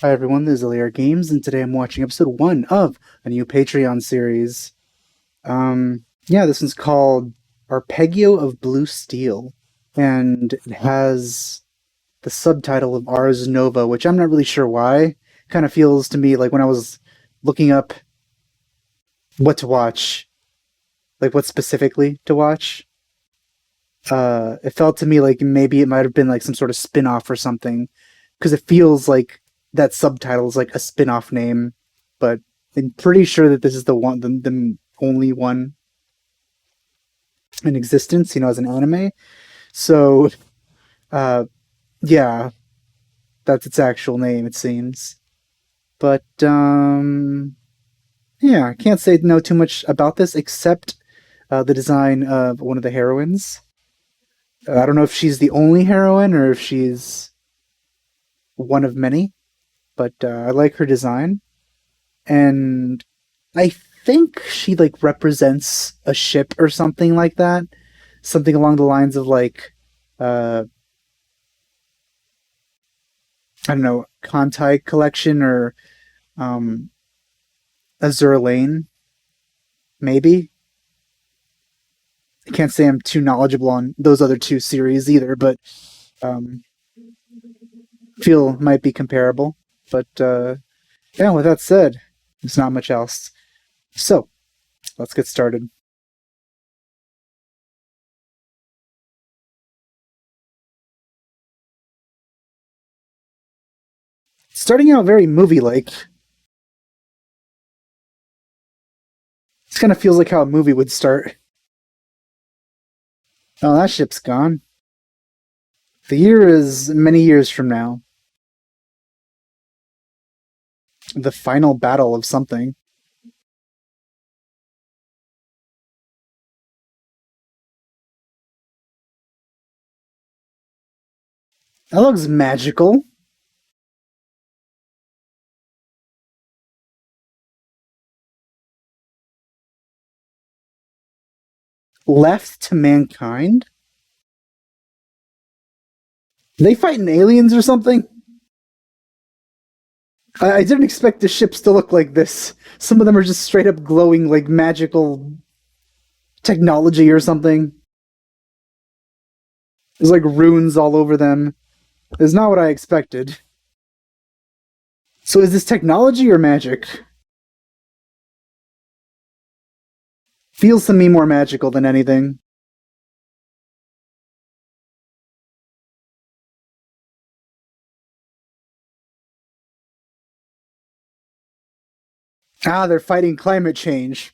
Hi everyone, this is LAR Games, and today I'm watching episode 1 of a new Patreon series. This one's called Arpeggio of Blue Steel, and it has the subtitle of Ars Nova, which I'm not really sure why. Kind of feels to me like when I was looking up what to watch, like what specifically to watch, it felt to me like maybe it might have been like some sort of spin-off or something, because it feels like that subtitle is like a spin-off name, but I'm pretty sure that this is the only one in existence, as an anime. So, uh, yeah, that's its actual name, it seems. But, yeah, I can't know too much about this except the design of one of the heroines. I don't know if she's the only heroine or if she's one of many, but I like her design. And I think she like represents a ship or something like that. Something along the lines of like I don't know, Kantai collection or um Azur Lane, maybe. I can't say I'm too knowledgeable on those other two series either, but um feel might be comparable. But yeah, with that said, there's not much else. So let's get started. Starting out very movie-like. This kind of feels like how a movie would start. Oh, that ship's gone. The year is many years from now. The final battle of something. That looks magical. Left to mankind? Are they fighting aliens or something? I didn't expect the ships to look like this. Some of them are just straight up glowing like magical technology or something. There's like runes all over them. It's not what I expected. So is this technology or magic? Feels to me more magical than anything. Ah, they're fighting climate change.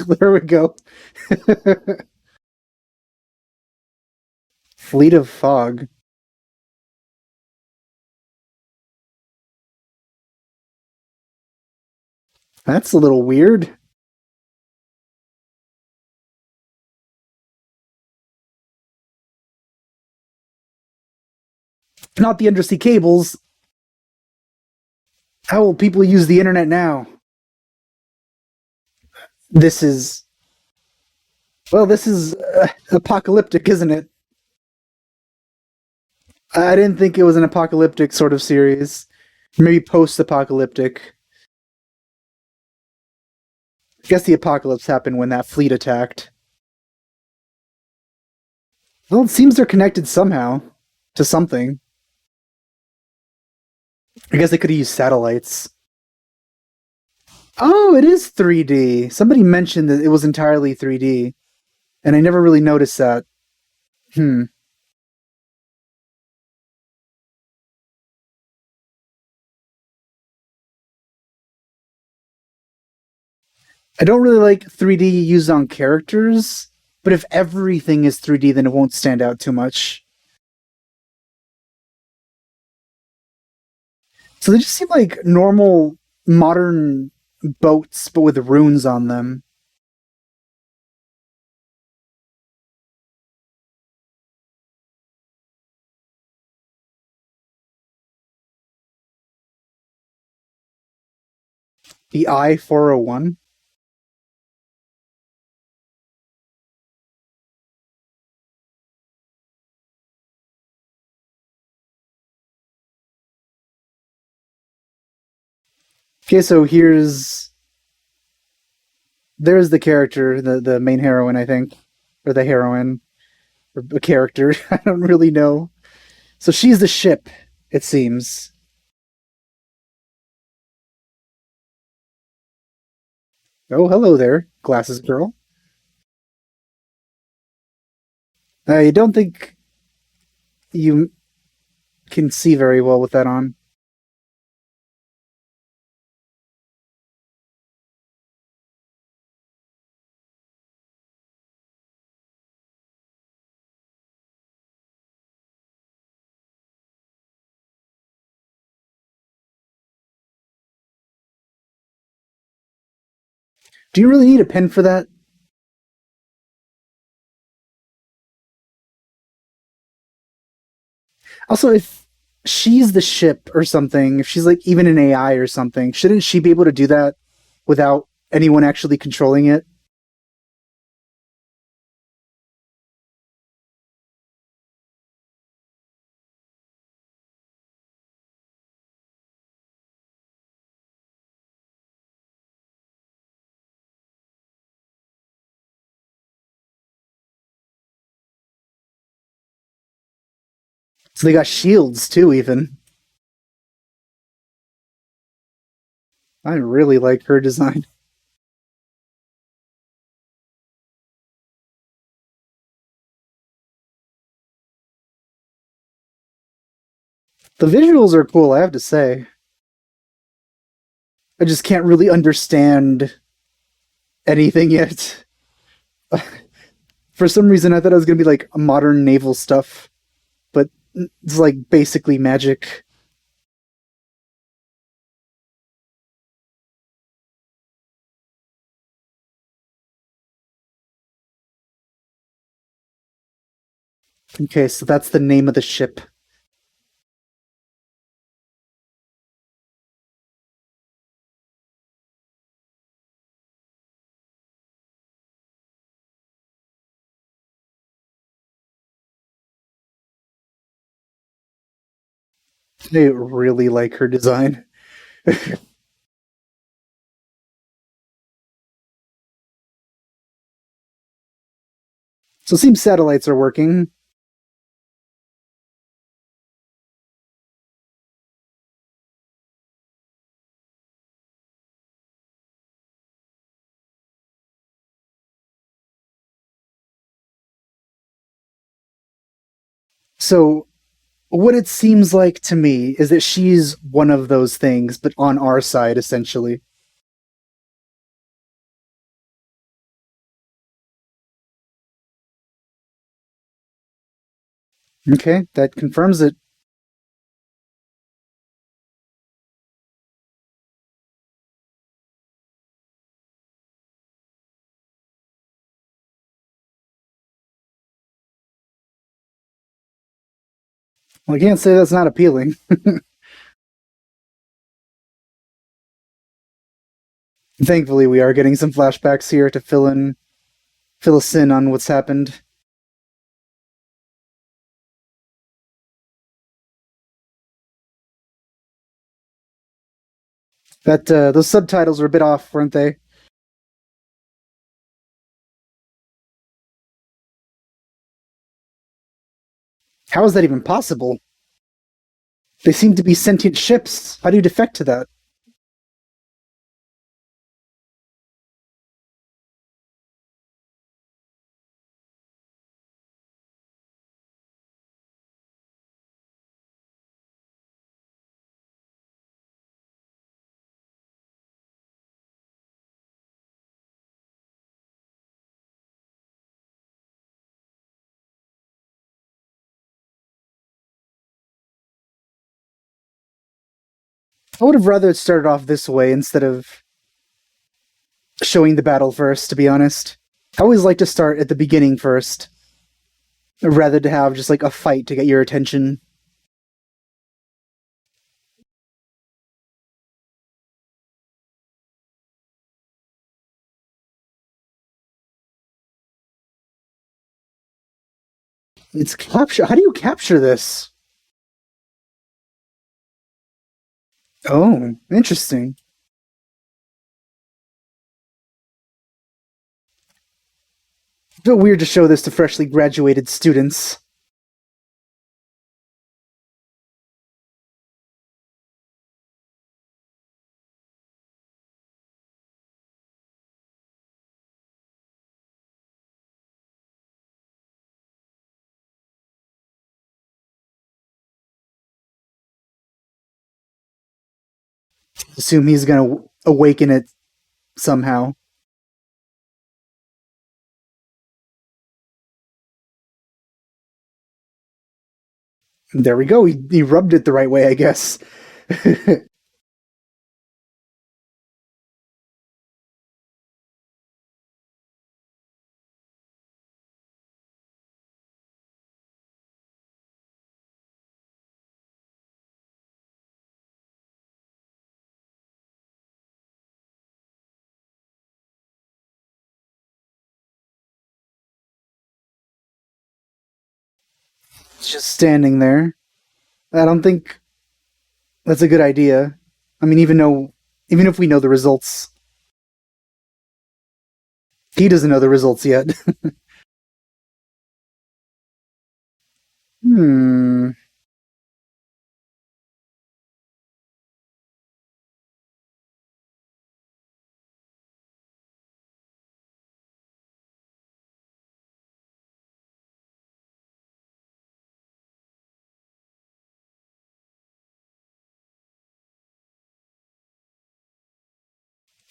There we go. Fleet of Fog. That's a little weird. Not the undersea cables. How will people use the internet now? This is this is apocalyptic, isn't it? I didn't think it was an apocalyptic sort of series. Maybe post-apocalyptic. I guess the apocalypse happened when that fleet attacked. Well, it seems they're connected somehow to something. I guess they could have used satellites. Oh, it is 3D. Somebody mentioned that it was entirely 3D, and I never really noticed that. Hmm. I don't really like 3D used on characters, but if everything is 3D, then it won't stand out too much. So they just seem like normal modern boats, but with runes on them. The I-401. Okay, so there's the character, the main heroine, I think, or the heroine, or a character. I don't really know. So she's the ship, it seems. Oh, hello there, glasses girl. I don't think you can see very well with that on. Do you really need a pen for that? Also, if she's the ship or something, if she's like even an AI or something, shouldn't she be able to do that without anyone actually controlling it? So they got shields too, even. I really like her design. The visuals are cool, I have to say. I just can't really understand anything yet. For some reason, I thought it was gonna be like modern naval stuff, but it's like basically magic. Okay, so that's the name of the ship. I really like her design. So it seems satellites are working. So what it seems like to me is that she's one of those things, but on our side, essentially. Okay, that confirms it. Well, I can't say that's not appealing. Thankfully, we are getting some flashbacks here to fill us in on what's happened. That those subtitles were a bit off, weren't they? How is that even possible? They seem to be sentient ships. How do you defect to that? I would have rather it started off this way instead of showing the battle first, to be honest. I always like to start at the beginning first, rather to have just like a fight to get your attention. It's capture. How do you capture this? Oh, interesting. So weird to show this to freshly graduated students. Assume he's gonna awaken it somehow. There we go. He rubbed it the right way, I guess. It's just standing there. I don't think that's a good idea. I mean, even if we know the results, he doesn't know the results yet. Hmm.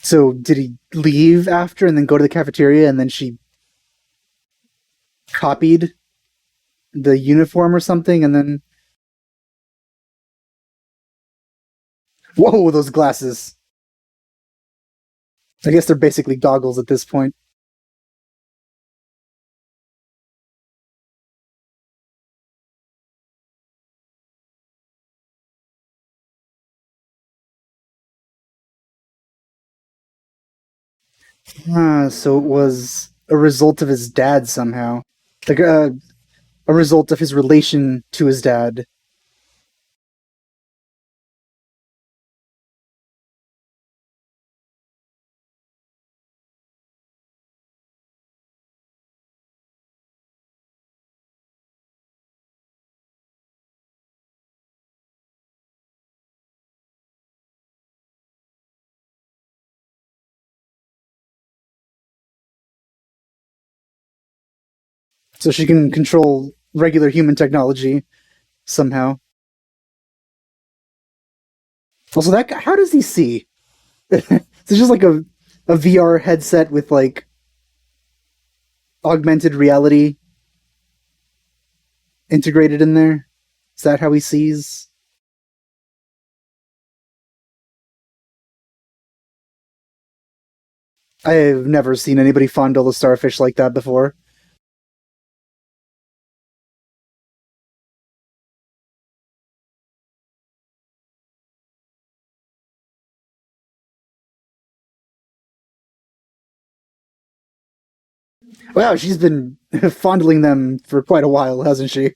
So did he leave after and then go to the cafeteria and then she copied the uniform or something and then whoa, those glasses. I guess they're basically goggles at this point. So it was a result of his dad somehow. Like a result of his relation to his dad. So she can control regular human technology somehow. Also, that guy, how does he see? It's just like a VR headset with like augmented reality integrated in there. Is that how he sees? I've never seen anybody fondle a starfish like that before. Wow, she's been fondling them for quite a while, hasn't she?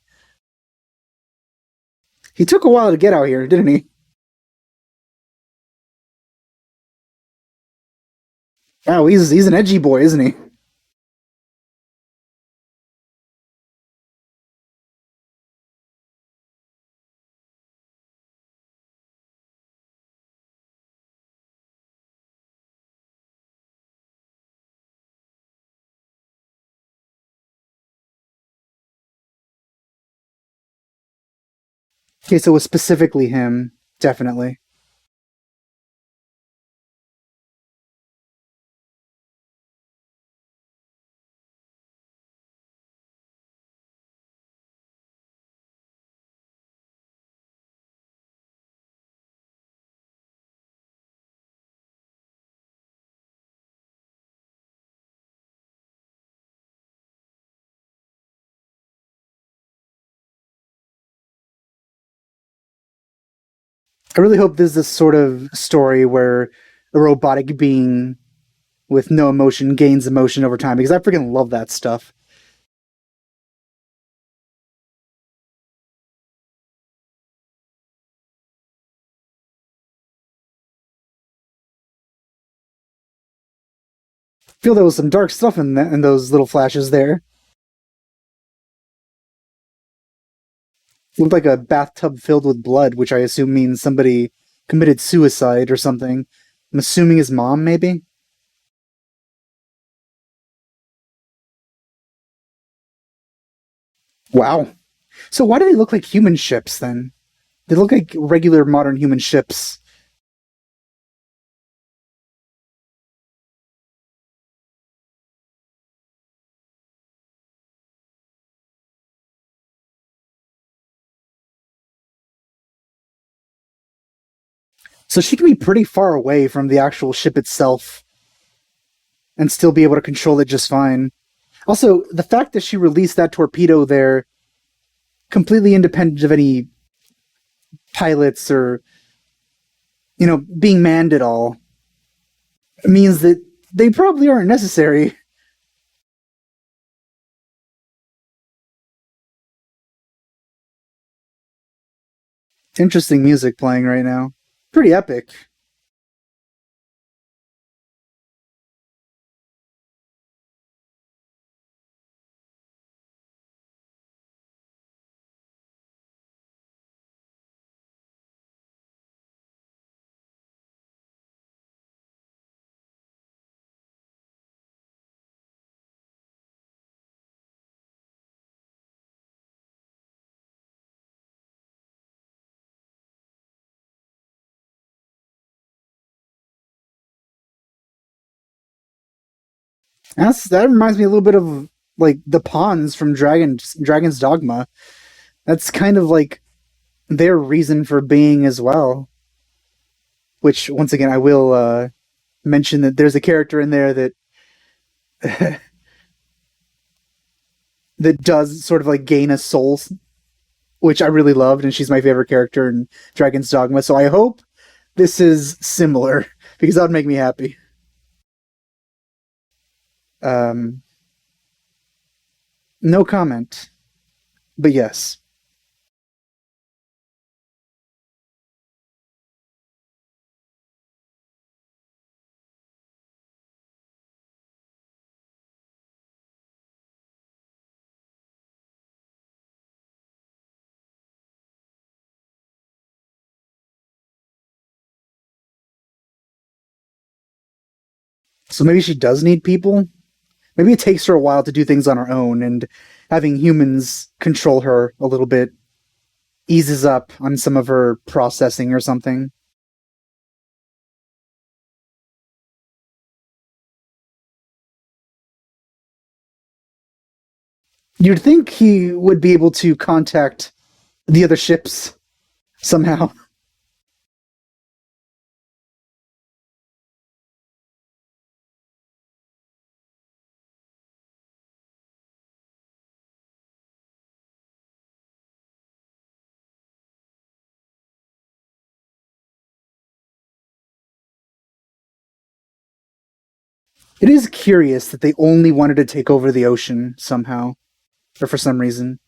He took a while to get out here, didn't he? Wow, he's an edgy boy, isn't he? Okay, so it was specifically him, definitely. I really hope there's this sort of story where a robotic being with no emotion gains emotion over time because I freaking love that stuff. feel there was some dark stuff in those little flashes there. Looked like a bathtub filled with blood, which I assume means somebody committed suicide or something. I'm assuming his mom, maybe? Wow. So why do they look like human ships, then? They look like regular modern human ships. So she can be pretty far away from the actual ship itself and still be able to control it just fine. Also, the fact that she released that torpedo there, completely independent of any pilots or, being manned at all, means that they probably aren't necessary. Interesting music playing right now. Pretty epic. That reminds me a little bit of like the pawns from Dragon's Dogma. That's kind of like their reason for being as well. Which once again I will mention that there's a character in there that that does sort of like gain a soul, which I really loved, and she's my favorite character in Dragon's Dogma. So I hope this is similar because that would make me happy. Um, no comment, but yes. So maybe she does need people. Maybe it takes her a while to do things on her own, and having humans control her a little bit eases up on some of her processing or something. You'd think he would be able to contact the other ships somehow. It is curious that they only wanted to take over the ocean somehow, or for some reason.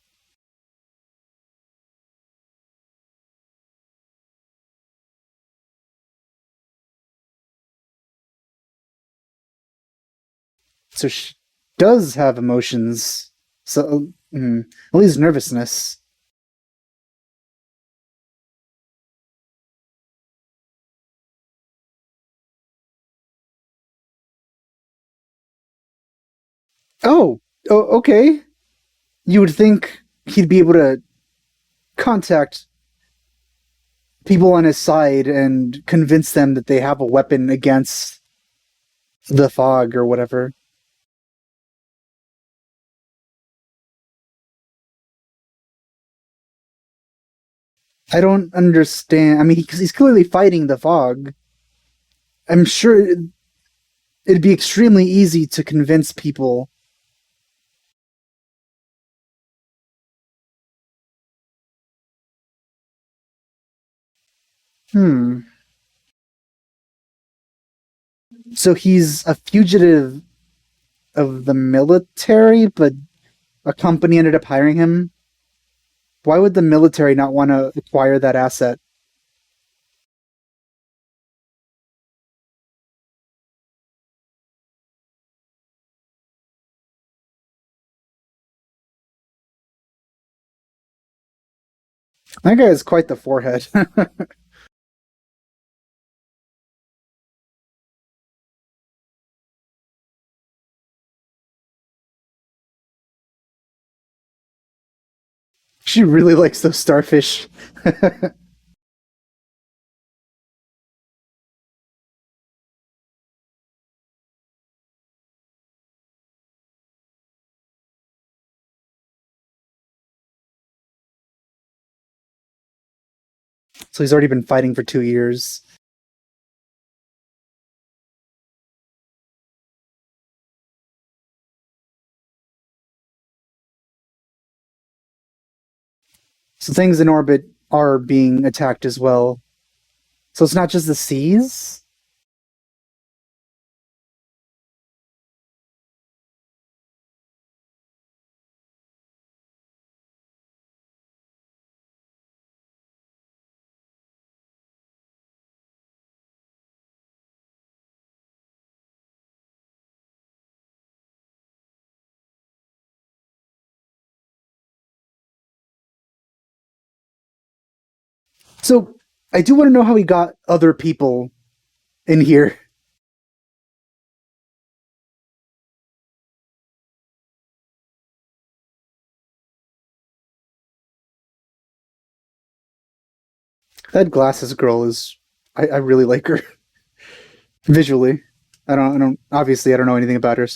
So she does have emotions. So, at least nervousness. Okay. You would think he'd be able to contact people on his side and convince them that they have a weapon against the fog or whatever. I don't understand. I mean, because he's clearly fighting the fog. I'm sure it'd be extremely easy to convince people. Hmm. So he's a fugitive of the military, but a company ended up hiring him. Why would the military not want to acquire that asset? That guy has quite the forehead. She really likes those starfish. So he's already been fighting for 2 years. So things in orbit are being attacked as well. So it's not just the seas? So I do want to know how he got other people in here. That glasses girl is I really like her. Visually. I don't obviously I don't know anything about her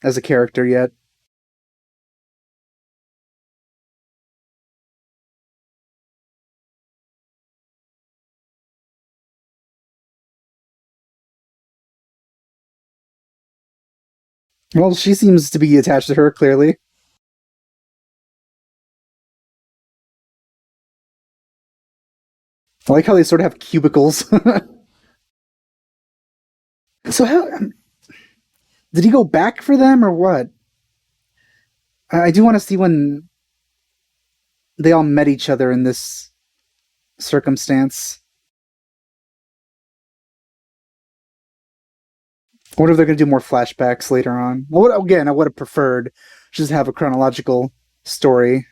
as a character yet. Well, she seems to be attached to her, clearly. I like how they sort of have cubicles. So how did he go back for them or what? I do want to see when they all met each other in this circumstance. I wonder if they're going to do more flashbacks later on. Again, I would have preferred just have a chronological story.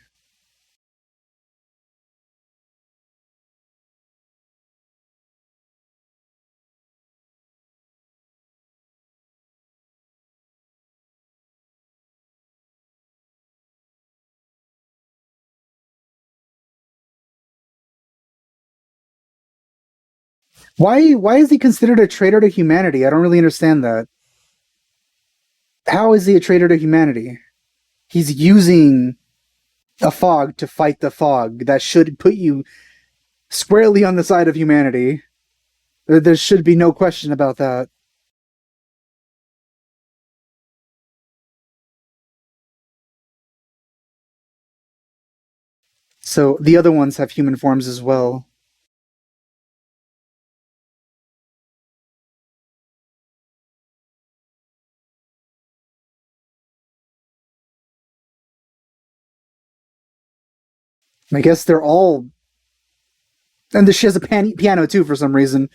Why is he considered a traitor to humanity? I don't really understand that. How is he a traitor to humanity? He's using a fog to fight the fog. That should put you squarely on the side of humanity. There should be no question about that. So the other ones have human forms as well. I guess they're all, and she has a piano too for some reason.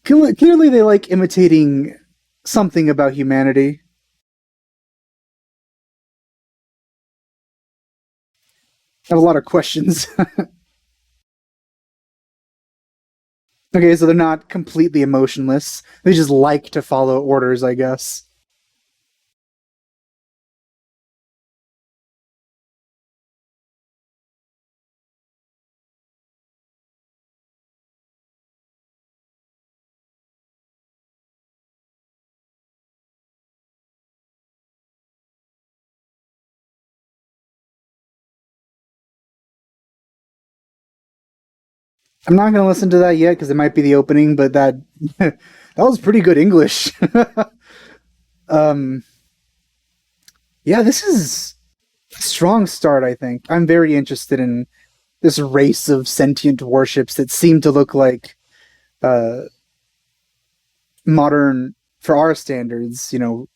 Clearly, they like imitating something about humanity. I have a lot of questions. Okay, so they're not completely emotionless. They just like to follow orders, I guess. I'm not going to listen to that yet because it might be the opening, but that that was pretty good English. um, yeah, this is a strong start. I think I'm very interested in this race of sentient warships that seem to look like uh, modern, for our standards,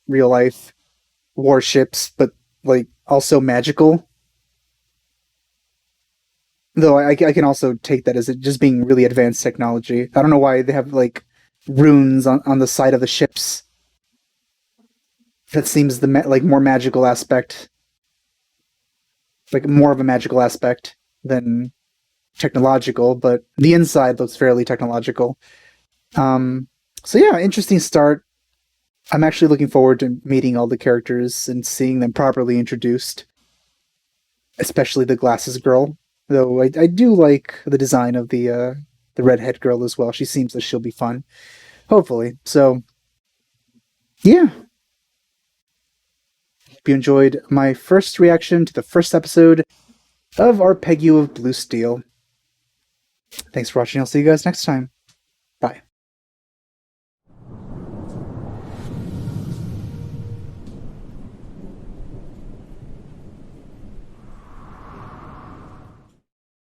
real life warships, but like also magical. Though I can also take that as it just being really advanced technology. I don't know why they have like runes on the side of the ships. That seems the like more magical aspect. like more of a magical aspect than technological, but the inside looks fairly technological. So yeah, interesting start. I'm actually looking forward to meeting all the characters and seeing them properly introduced, especially the glasses girl. Though I do like the design of the redhead girl as well. She seems that she'll be fun, hopefully. So yeah, hope you enjoyed my first reaction to the first episode of Arpeggio of Blue Steel. Thanks for watching. I'll see you guys next time.